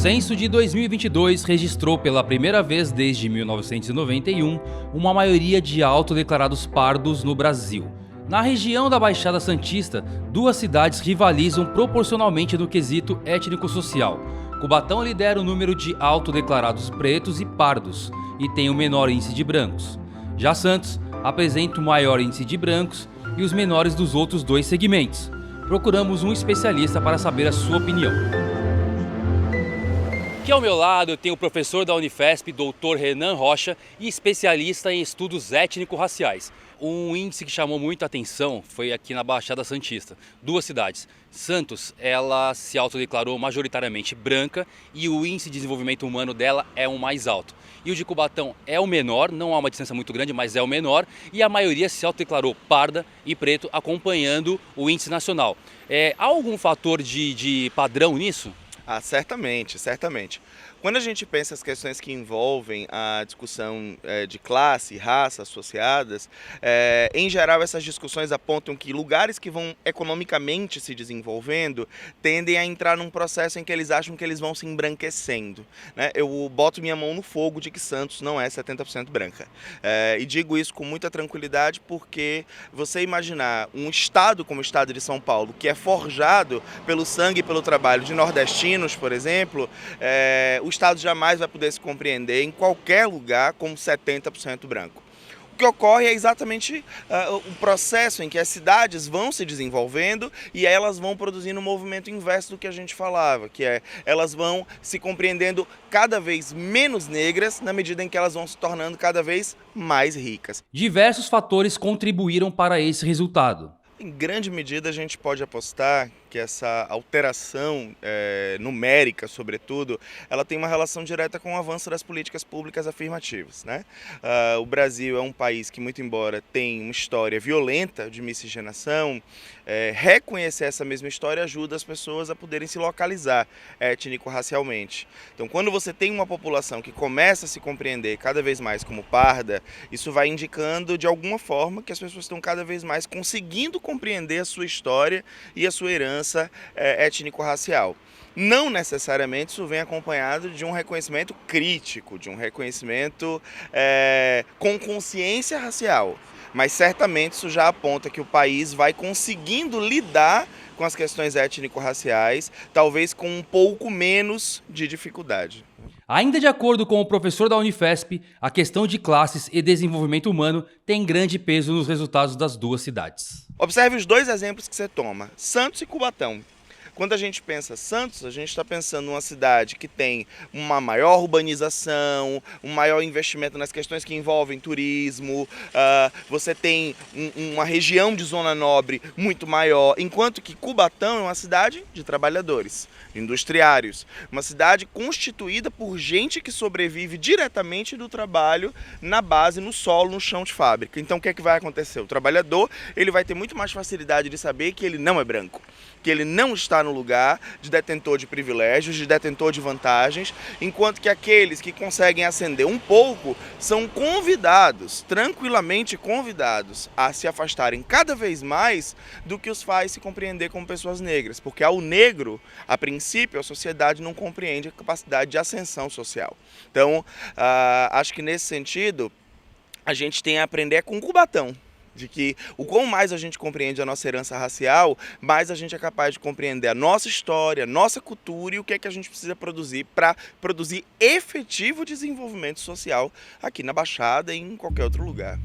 censo de 2022 registrou pela primeira vez desde 1991 uma maioria de autodeclarados pardos no Brasil. Na região da Baixada Santista, duas cidades rivalizam proporcionalmente no quesito étnico-social. Cubatão lidera o número de autodeclarados pretos e pardos e tem o menor índice de brancos. Já Santos apresenta o maior índice de brancos e os menores dos outros dois segmentos. Procuramos um especialista para saber a sua opinião. Aqui ao meu lado eu tenho o professor da Unifesp, Dr. Renan Rocha, e especialista em estudos étnico-raciais. Um índice que chamou muita atenção foi aqui na Baixada Santista. Duas cidades. Santos, ela se autodeclarou majoritariamente branca e o índice de desenvolvimento humano dela é o mais alto. E o de Cubatão é o menor, não há uma distância muito grande, mas é o menor. E a maioria se autodeclarou parda e preto, acompanhando o índice nacional. Há algum fator de padrão nisso? Ah, certamente, certamente. Quando a gente pensa as questões que envolvem a discussão de classe e raça associadas, em geral essas discussões apontam que lugares que vão economicamente se desenvolvendo tendem a entrar num processo em que eles acham que eles vão se embranquecendo, né? Eu boto minha mão no fogo de que Santos não é 70% branca. E digo isso com muita tranquilidade porque você imaginar um estado como o estado de São Paulo, que é forjado pelo sangue e pelo trabalho de nordestinos, por exemplo, o Estado jamais vai poder se compreender em qualquer lugar como 70% branco. O que ocorre é exatamente o processo em que as cidades vão se desenvolvendo e elas vão produzindo um movimento inverso do que a gente falava, que é elas vão se compreendendo cada vez menos negras na medida em que elas vão se tornando cada vez mais ricas. Diversos fatores contribuíram para esse resultado. Em grande medida a gente pode apostar que essa alteração numérica, sobretudo, ela tem uma relação direta com o avanço das políticas públicas afirmativas, né? O Brasil é um país que, muito embora tenha uma história violenta de miscigenação, reconhecer essa mesma história ajuda as pessoas a poderem se localizar étnico-racialmente. Então, quando você tem uma população que começa a se compreender cada vez mais como parda, isso vai indicando, de alguma forma, que as pessoas estão cada vez mais conseguindo compreender a sua história e a sua herança étnico-racial. Não necessariamente isso vem acompanhado de um reconhecimento crítico, de um reconhecimento com consciência racial, mas certamente isso já aponta que o país vai conseguindo lidar com as questões étnico-raciais, talvez com um pouco menos de dificuldade. Ainda de acordo com o professor da Unifesp, a questão de classes e desenvolvimento humano tem grande peso nos resultados das duas cidades. Observe os dois exemplos que você toma, Santos e Cubatão. Quando a gente pensa Santos, a gente está pensando numa cidade que tem uma maior urbanização, um maior investimento nas questões que envolvem turismo, você tem uma região de zona nobre muito maior, enquanto que Cubatão é uma cidade de trabalhadores, industriários, uma cidade constituída por gente que sobrevive diretamente do trabalho na base, no solo, no chão de fábrica. Então o que é que vai acontecer? O trabalhador ele vai ter muito mais facilidade de saber que ele não é branco, que ele não está no lugar de detentor de privilégios, de detentor de vantagens, enquanto que aqueles que conseguem ascender um pouco são convidados, tranquilamente convidados, a se afastarem cada vez mais do que os faz se compreender como pessoas negras, porque ao negro, a princípio, a sociedade não compreende a capacidade de ascensão social. Então, acho que nesse sentido, a gente tem a aprender com Cubatão, de que o quanto mais a gente compreende a nossa herança racial, mais a gente é capaz de compreender a nossa história, a nossa cultura e o que é que a gente precisa produzir para produzir efetivo desenvolvimento social aqui na Baixada e em qualquer outro lugar.